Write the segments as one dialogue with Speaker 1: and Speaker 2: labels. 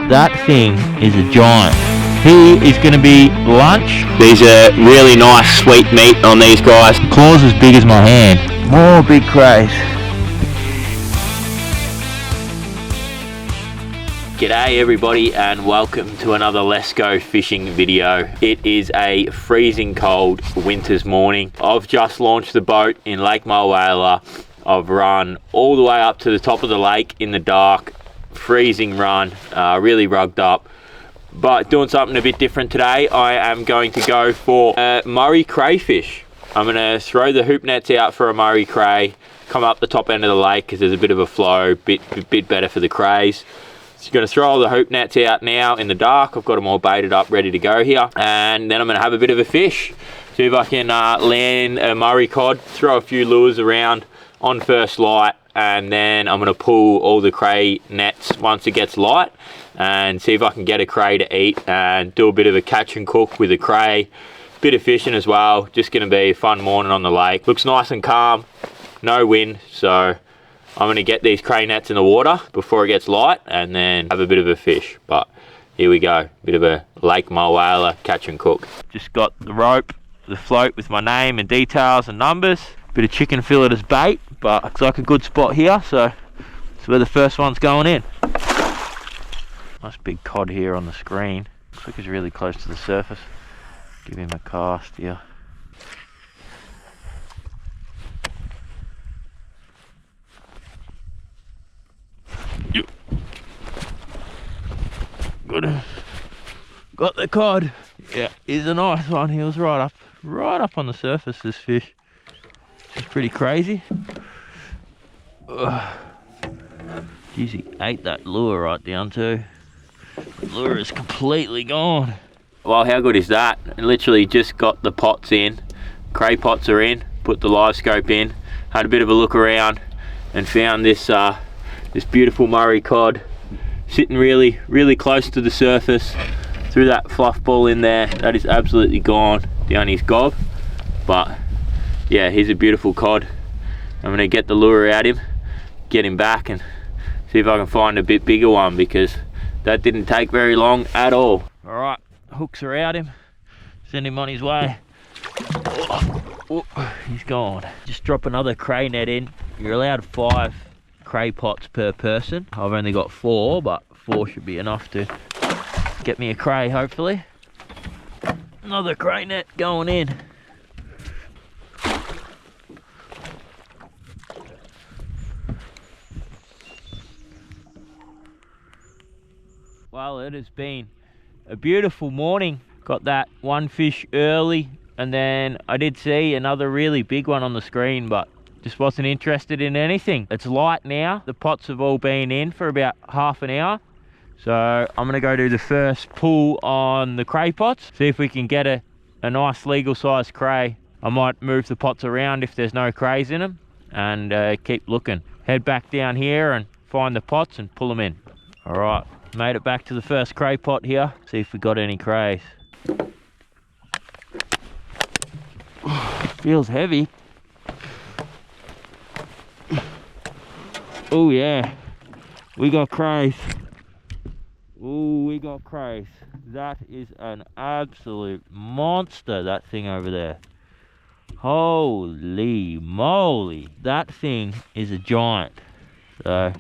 Speaker 1: That thing is a giant. He is going to be lunch.
Speaker 2: These are really nice sweet meat on these guys.
Speaker 1: Claws as big as my hand. More big crays.
Speaker 2: G'day everybody and welcome to another Let's Go Fishing video. It is a freezing cold winter's morning. I've just launched the boat in Lake Mulwala. I've run all the way up to the top of the lake in the dark. Freezing run, really rugged up. But doing something a bit different today. I am going to go for Murray Crayfish. I'm going to throw the hoop nets out for a Murray Cray. Come up the top end of the lake because there's a bit of a flow, bit better for the crays. So going to throw all the hoop nets out now in the dark. I've got them all baited up, ready to go here. And then I'm going to have a bit of a fish. See if I can land a Murray cod, throw a few lures around on first light. And then I'm going to pull all the cray nets once it gets light and see if I can get a cray to eat and do a bit of a catch and cook with a cray. Bit of fishing as well. Just going to be a fun morning on the lake. Looks nice and calm, no wind, so I'm going to get these cray nets in the water before it gets light and then have a bit of a fish. But here we go, bit of a Lake Mulwala catch and cook. Just got the rope, the float with my name and details and numbers. Bit of chicken fillet as bait, but looks like a good spot here, so it's where the first one's going in. Nice big cod here on the screen. Looks like he's really close to the surface. Give him a cast here. Yep. Got the cod. Yeah, he's a nice one. He was right up on the surface, this fish. It's pretty crazy. Jeez, he ate that lure right down too. The lure is completely gone. Well, how good is that? I literally just got the pots in. Cray pots are in. Put the live scope in. Had a bit of a look around and found this this beautiful Murray cod sitting really close to the surface. Threw that fluff ball in there. That is absolutely gone down his gob. But yeah, he's a beautiful cod. I'm going to get the lure out him, get him back and see if I can find a bit bigger one because that didn't take very long at all. Alright, hooks are out him, send him on his way. Oh, he's gone. Just drop another cray net in. You're allowed 5 cray pots per person. I've only got 4, but 4 should be enough to get me a cray hopefully. Another cray net going in. Well, it has been a beautiful morning. Got that one fish early and then I did see another really big one on the screen, but just wasn't interested in anything. It's light now. The pots have all been in for about half an hour. So I'm gonna go do the first pull on the cray pots, see if we can get a nice legal size cray. I might move the pots around if there's no crays in them and keep looking. Head back down here and find the pots and pull them in. All right. Made it back to the first cray pot here. See if we got any crays. Feels heavy. Oh yeah, we got crays. Oh, we got crays. That is an absolute monster, that thing over there. Holy moly, that thing is a giant. So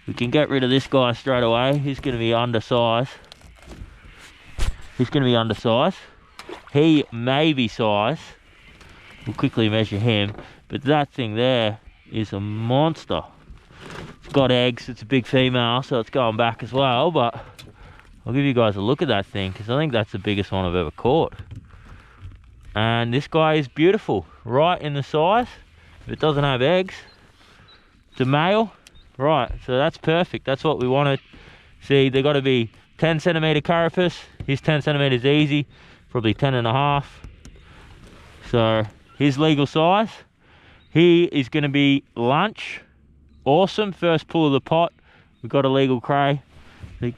Speaker 2: we can get rid of this guy straight away. He's going to be undersized. He may be size. We'll quickly measure him. But that thing there is a monster. It's got eggs. It's a big female, so it's going back as well. But I'll give you guys a look at that thing because I think that's the biggest one I've ever caught. And this guy is beautiful. Right in the size. If it doesn't have eggs, it's a male. Right, so that's perfect. That's what we wanted. See, they got to be 10 centimeter carapace. He's 10 centimeters easy, probably 10.5. So his legal size. He is going to be lunch. Awesome. First pull of the pot. We've got a legal cray.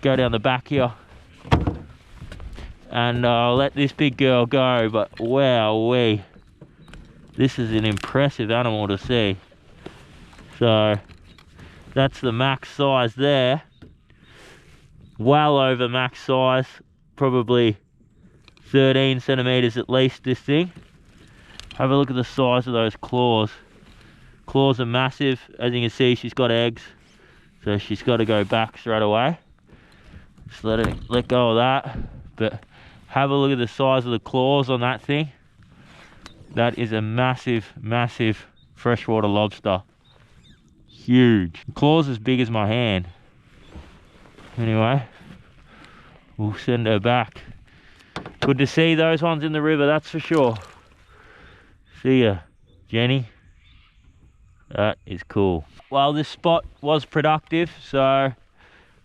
Speaker 2: Go down the back here. And I'll let this big girl go, but wowee.
Speaker 1: this is an impressive animal to see. So that's the max size there. Well over max size, probably 13 centimeters at least, this thing. Have a look at the size of those claws. Claws are massive. As you can see, she's got eggs, so she's got to go back straight away. Just let go of that. But have a look at the size of the claws on that thing. That is a massive, massive freshwater lobster. Huge. The claw's as big as my hand. Anyway, we'll send her back. Good to see those ones in the river, that's for sure. See ya, Jenny. That is cool. Well, this spot was productive, so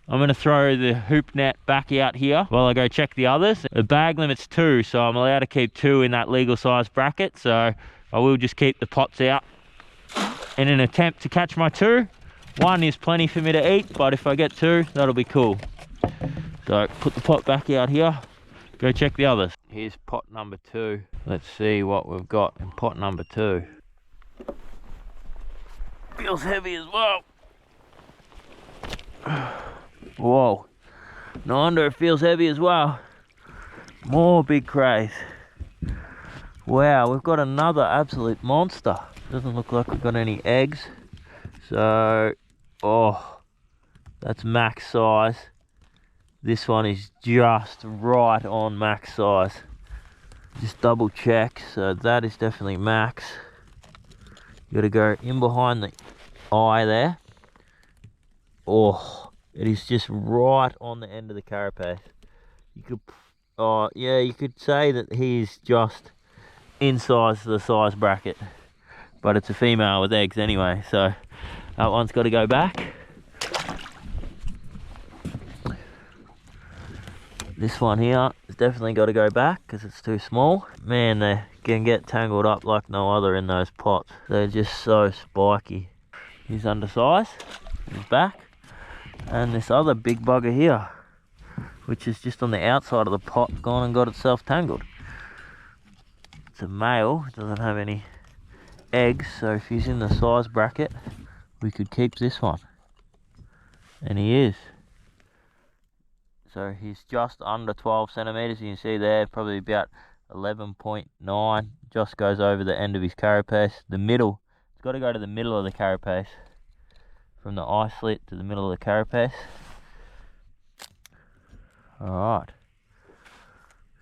Speaker 1: I'm going to throw the hoop net back out here while I go check the others. The bag limit's 2, so I'm allowed to keep 2 in that legal size bracket, so I will just keep the pots out in an attempt to catch my 2. 1 is plenty for me to eat, but if I get 2, that'll be cool. So put the pot back out here, go check the others. Here's pot number 2. Let's see what we've got in pot number 2. Feels heavy as well. Whoa, no wonder it feels heavy as well. More big crays. Wow, we've got another absolute monster. Doesn't look like we've got any eggs. So, oh, that's max size. This one is just right on max size. Just double check, so that is definitely max. You gotta go in behind the eye there. Oh, it is just right on the end of the carapace. You could, oh yeah, you could say that he's just in size to the size bracket, but it's a female with eggs anyway, so that one's got to go back. This one here has definitely got to go back because it's too small. Man, they can get tangled up like no other in those pots. They're just so spiky. He's undersized. He's back. And this other big bugger here, which is just on the outside of the pot, gone and got itself tangled. It's a male. It doesn't have any eggs, so if he's in the size bracket, we could keep this one. And he is. So he's just under 12 centimeters. You can see there, probably about 11.9. Just goes over the end of his carapace. The middle, it's got to go to the middle of the carapace. From the eye slit to the middle of the carapace. Alright.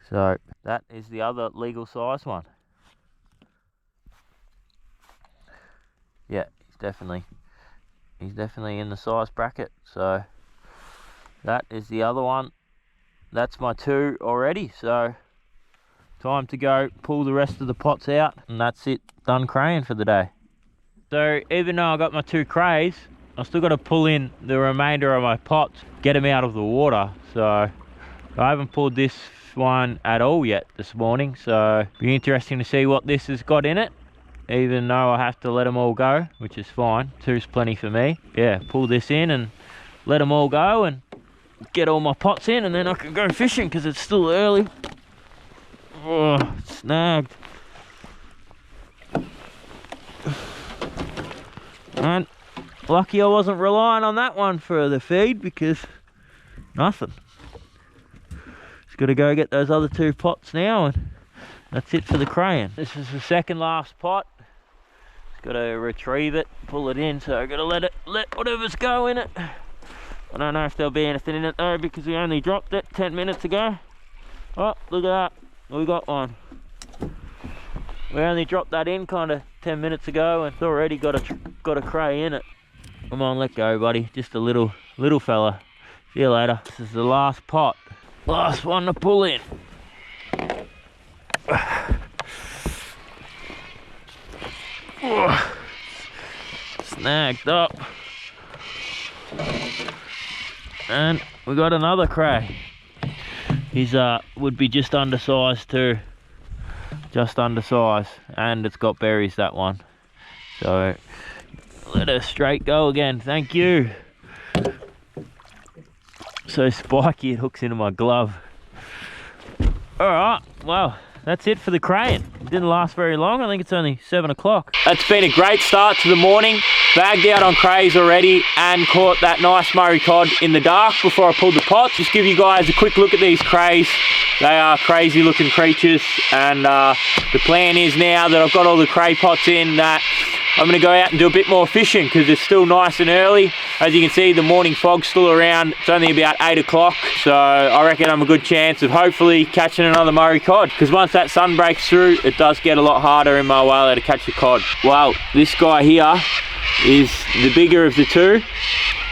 Speaker 1: So that is the other legal size one. Yeah, he's definitely in the size bracket. So that is the other one. That's my 2 already, so time to go pull the rest of the pots out, and that's it, done craying for the day. So even though I got my 2 crays, I still got to pull in the remainder of my pots, get them out of the water. So I haven't pulled this one at all yet this morning, so it'll be interesting to see what this has got in it, even though I have to let them all go, which is fine. 2's plenty for me. Yeah, pull this in and let them all go and get all my pots in, and then I can go fishing because it's still early. Oh, snagged. And lucky I wasn't relying on that one for the feed, because nothing. Just got to go get those other 2 pots now, and that's it for the craying. This is the second last pot. Just got to retrieve it, pull it in, so I got to let whatever's go in it. I don't know if there'll be anything in it though, because we only dropped it 10 minutes ago. Oh, look at that, we got one. We only dropped that in kind of 10 minutes ago, and it's already got a cray in it. Come on, let go, buddy. Just a little fella. See you later. This is the last pot. Last one to pull in. Snagged up. And we got another cray. He's would be just undersized too. Just undersized, and it's got berries, that one. So let her straight go again. Thank you. So spiky it hooks into my glove. Alright, well, that's it for the crane. It didn't last very long. I think it's only 7 o'clock.
Speaker 2: That's been a great start to the morning. Bagged out on crays already and caught that nice Murray cod in the dark before I pulled the pot. Just give you guys a quick look at these crays. They are crazy looking creatures, and the plan is now that I've got all the cray pots in that I'm going to go out and do a bit more fishing because it's still nice and early. As you can see, the morning fog's still around. It's only about 8 o'clock, so I reckon I'm a good chance of hopefully catching another Murray cod, because once that sun breaks through, it does get a lot harder in my whaler to catch a cod. Well, this guy here is the bigger of the two.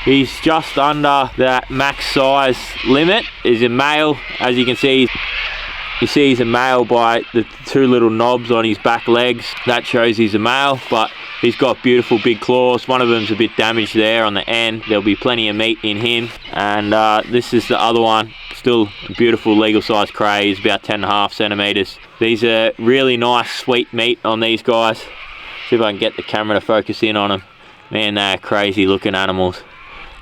Speaker 2: He's just under that max size limit. He's a male. As you can see, he's a male by the two little knobs on his back legs. That shows he's a male, but he's got beautiful big claws. One of them's a bit damaged there on the end. There'll be plenty of meat in him. And this is the other one. Still a beautiful legal size cray. He's about 10.5 centimeters. These are really nice sweet meat on these guys. See if I can get the camera to focus in on them. Man, they're crazy looking animals.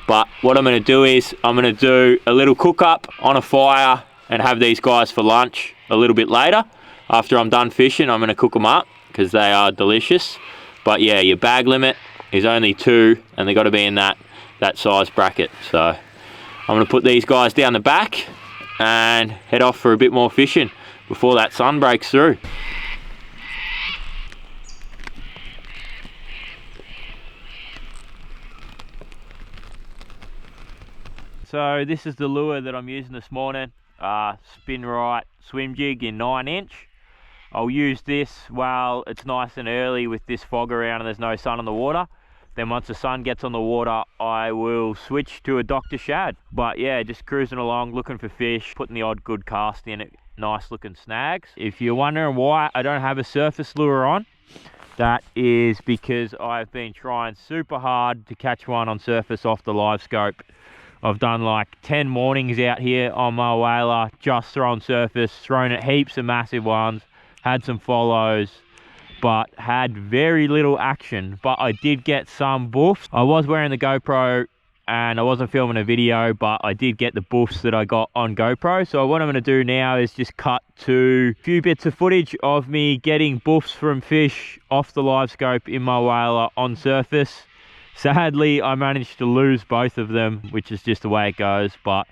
Speaker 2: But what I'm going to do is I'm going to do a little cook up on a fire and have these guys for lunch a little bit later. After I'm done fishing, I'm going to cook them up because they are delicious. But yeah, your bag limit is only 2, and they got to be in that size bracket. So I'm going to put these guys down the back and head off for a bit more fishing before that sun breaks through.
Speaker 1: So this is the lure that I'm using this morning. Spin right swim jig in 9-inch. I'll use this while it's nice and early with this fog around and there's no sun on the water. Then once the sun gets on the water, I will switch to a Dr. Shad. But yeah, just cruising along, looking for fish, putting the odd good cast in it, nice looking snags. If you're wondering why I don't have a surface lure on, that is because I've been trying super hard to catch one on surface off the live scope. I've done like 10 mornings out here on my whaler, just thrown surface, thrown at heaps of massive ones, had some follows, but had very little action. But I did get some buffs. I was wearing the GoPro and I wasn't filming a video, but I did get the buffs that I got on GoPro. So what I'm going to do now is just cut to a few bits of footage of me getting buffs from fish off the live scope in my whaler on surface. Sadly, I managed to lose both of them, which is just the way it goes. But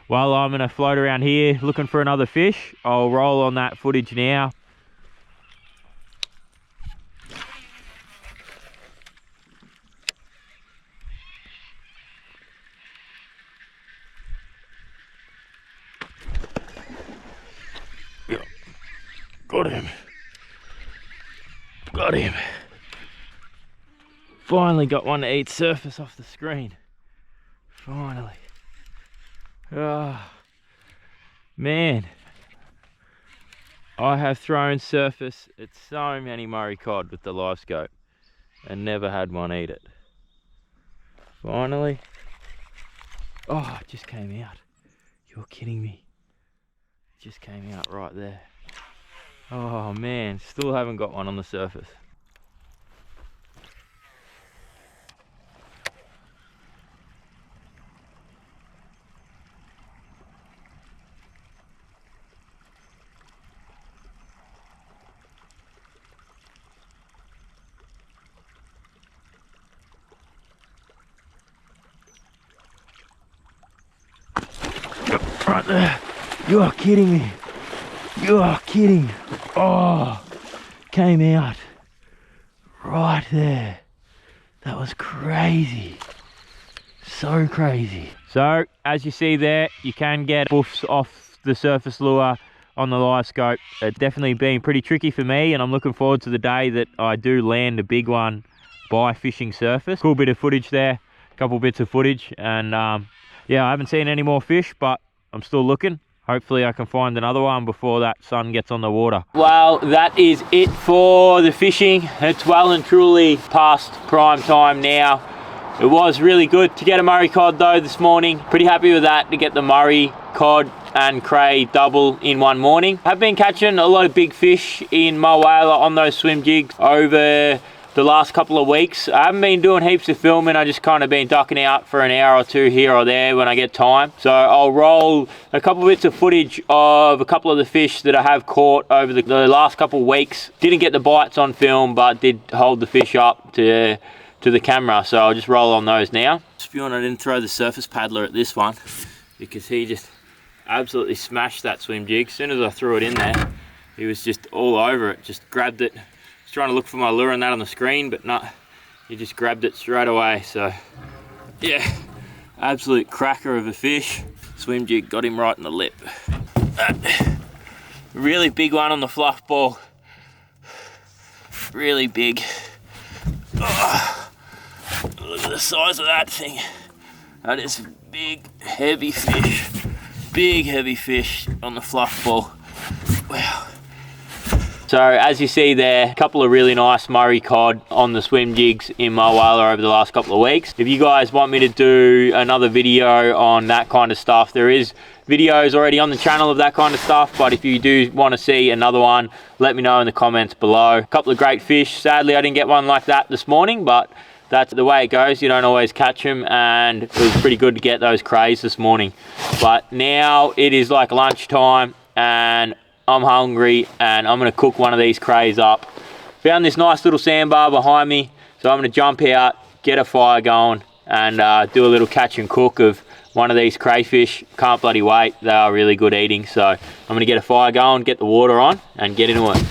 Speaker 1: while I'm going to float around here looking for another fish, I'll roll on that footage now. Yeah. Got him. Got him. Finally got one to eat surface off the screen. Finally. Oh, man. I have thrown surface at so many Murray cod with the live scope and never had one eat it. Finally. Oh, it just came out. You're kidding me. It just came out right there. Oh man, still haven't got one on the surface. Right there. You are kidding me. You are kidding. Oh, came out right there. That was crazy. So crazy. So, as you see there, you can get buffs off the surface lure on the live scope. It's definitely been pretty tricky for me, and I'm looking forward to the day that I do land a big one by fishing surface. Cool bit of footage there. A couple bits of footage, and yeah, I haven't seen any more fish, but I'm still looking. Hopefully I can find another one before that sun gets on the water.
Speaker 2: Well, that is it for the fishing. It's well and truly past prime time now. It was really good to get a Murray cod though this morning. Pretty happy with that, to get the Murray, cod and cray double in one morning. I've been catching a lot of big fish in my whaler on those swim jigs over the the last couple of weeks. I haven't been doing heaps of filming. I just kind of been ducking out for an hour or two here or there when I get time. So I'll roll a couple of bits of footage of a couple of the fish that I have caught over the last couple of weeks. Didn't get the bites on film, but did hold the fish up to the camera. So I'll just roll on those now. Spewing, I didn't throw the surface paddler at this one because he just absolutely smashed that swim jig. As soon as I threw it in there, he was just all over it, just grabbed it. I was trying to look for my lure and that on the screen, but no, he just grabbed it straight away. So yeah, absolute cracker of a fish. Swim jig got him right in the lip. Really big one on the fluff ball. Really big. Oh, look at the size of that thing. That is a big, heavy fish. Big, heavy fish on the fluff ball. Wow. So as you see there, a couple of really nice Murray cod on the swim jigs in my whaler over the last couple of weeks. If you guys want me to do another video on that kind of stuff, there is videos already on the channel of that kind of stuff, but if you do want to see another one, let me know in the comments below. A couple of great fish. Sadly, I didn't get one like that this morning, but that's the way it goes. You don't always catch them, and it was pretty good to get those crays this morning. But now it is like lunchtime and I'm hungry, and I'm gonna cook one of these crays up. Found this nice little sandbar behind me, so I'm gonna jump out, get a fire going, and do a little catch and cook of one of these crayfish. Can't bloody wait. They are really good eating. So I'm gonna get a fire going, get the water on, and get into it.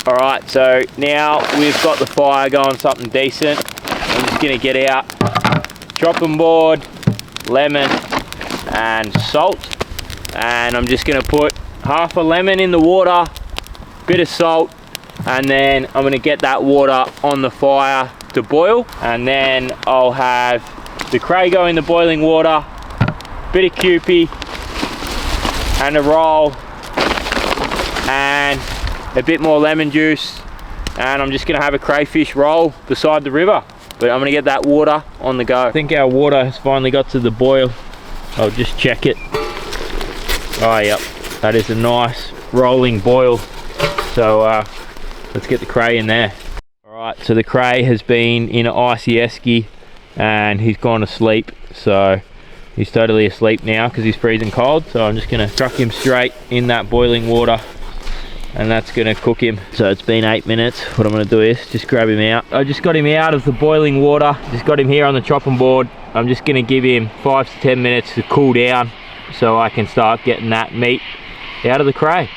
Speaker 2: Alright, so now we've got the fire going something decent. I'm just going to get out chopping board, lemon and salt, and I'm just going to put half a lemon in the water, bit of salt, and then I'm going to get that water on the fire to boil, and then I'll have the cray go in the boiling water, bit of Kewpie and a roll and a bit more lemon juice, and I'm just gonna have a crayfish roll beside the river. But I'm gonna get that water on the go. I think our water has finally got to the boil. I'll just check it. Oh yep, that is a nice rolling boil. So let's get the cray in there. Alright, so the cray has been in an icy esky and he's gone to sleep. So he's totally asleep now because he's freezing cold. So I'm just gonna chuck him straight in that boiling water, and that's gonna cook him. So it's been 8 minutes. What I'm gonna do is just grab him out. I just got him out of the boiling water, just got him here on the chopping board. I'm just gonna give him 5 to 10 minutes to cool down so I can start getting that meat out of the cray.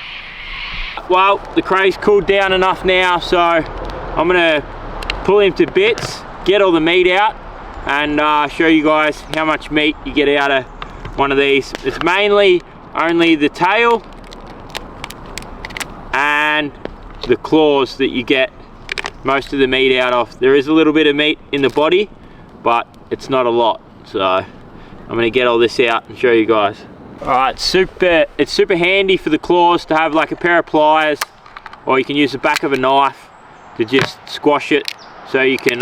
Speaker 2: Well, the cray's cooled down enough now, so I'm gonna pull him to bits, get all the meat out, and show you guys how much meat you get out of one of these. It's mainly only the tail and the claws that you get most of the meat out of. There is a little bit of meat in the body, but it's not a lot. So I'm gonna get all this out and show you guys. Alright, it's super handy for the claws to have like a pair of pliers, or you can use the back of a knife to just squash it so you can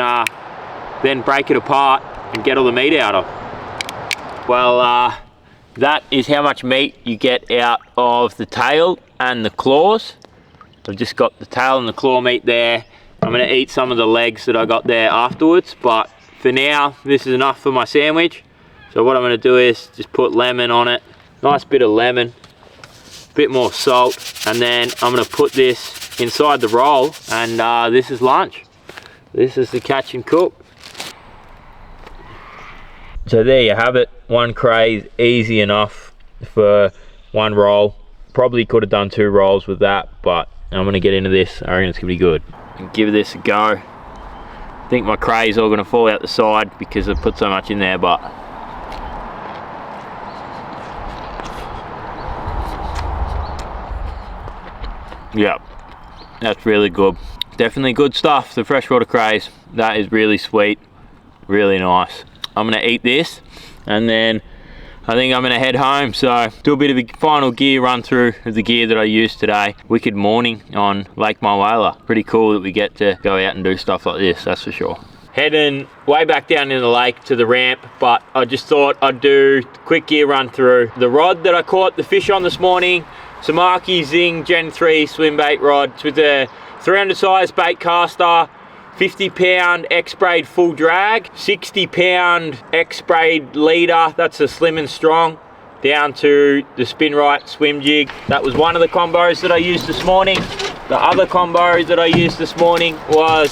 Speaker 2: then break it apart and get all the meat out of. Well, that is how much meat you get out of the tail and the claws. I've just got the tail and the claw meat there. I'm gonna eat some of the legs that I got there afterwards, but for now, this is enough for my sandwich. So what I'm gonna do is just put lemon on it, nice bit of lemon, bit more salt, and then I'm gonna put this inside the roll, and this is lunch. This is the catch and cook. So there you have it. One cray is easy enough for one roll. Probably could have done 2 rolls with that, but I'm gonna get into this. I reckon it's gonna be good. Give this a go. I think my cray is all gonna fall out the side because I put so much in there, but yeah, that's really good. Definitely good stuff, the freshwater crays. That is really sweet, really nice. I'm gonna eat this, and then I think I'm gonna head home, so do a bit of a final gear run through of the gear that I used today. Wicked morning on Lake Mulwala. Pretty cool that we get to go out and do stuff like this, that's for sure. Heading way back down in the lake to the ramp, but I just thought I'd do a quick gear run through. The rod that I caught the fish on this morning, Samaki Zing Gen 3 swim bait rod. It's with a 300 size bait caster, 50 pound X Braid full drag, 60 pound X Braid leader, that's a slim and strong, down to the spin right swim jig. That was one of the combos that I used this morning. The other combo that I used this morning was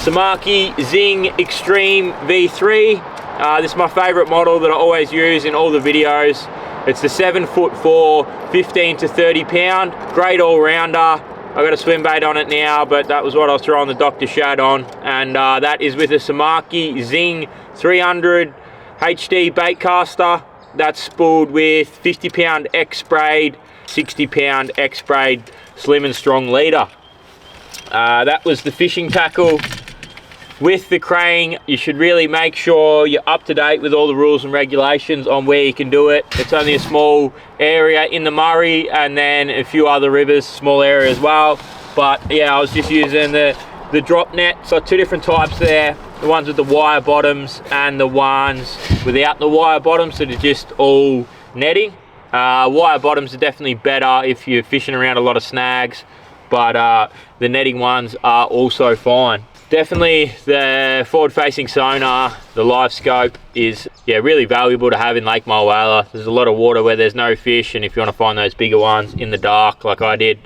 Speaker 2: Samaki Zing Extreme V3. This is my favorite model that I always use in all the videos. It's the 7'4", 15 to 30 pound, great all-rounder. I got a swim bait on it now, but that was what I was throwing the Dr. Shad on, and that is with a Samaki Zing 300 HD bait caster. That's spooled with 50 pound X Braid, 60 pound X Braid slim and strong leader. That was the fishing tackle. With the crane, you should really make sure you're up to date with all the rules and regulations on where you can do it. It's only a small area in the Murray and then a few other rivers, small area as well. But yeah, I was just using the drop net. So two different types there. The ones with the wire bottoms and the ones without the wire bottoms that are just all netting. Wire bottoms are definitely better if you're fishing around a lot of snags, but the netting ones are also fine. Definitely the forward-facing sonar, the live scope is really valuable to have in Lake Mulwala. There's a lot of water where there's no fish, and if you want to find those bigger ones in the dark like I did,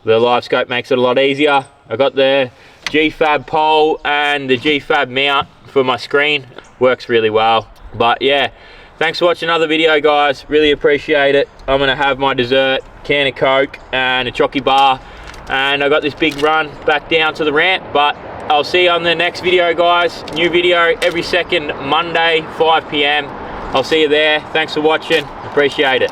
Speaker 2: the live scope makes it a lot easier. I got the G-Fab pole and the G-Fab mount for my screen. Works really well. But yeah, thanks for watching another video, guys. Really appreciate it. I'm gonna have my dessert, can of Coke and a chocky bar, and I got this big run back down to the ramp, but I'll see you on the next video, guys. New video every second Monday, 5 PM. I'll see you there. Thanks for watching. Appreciate it.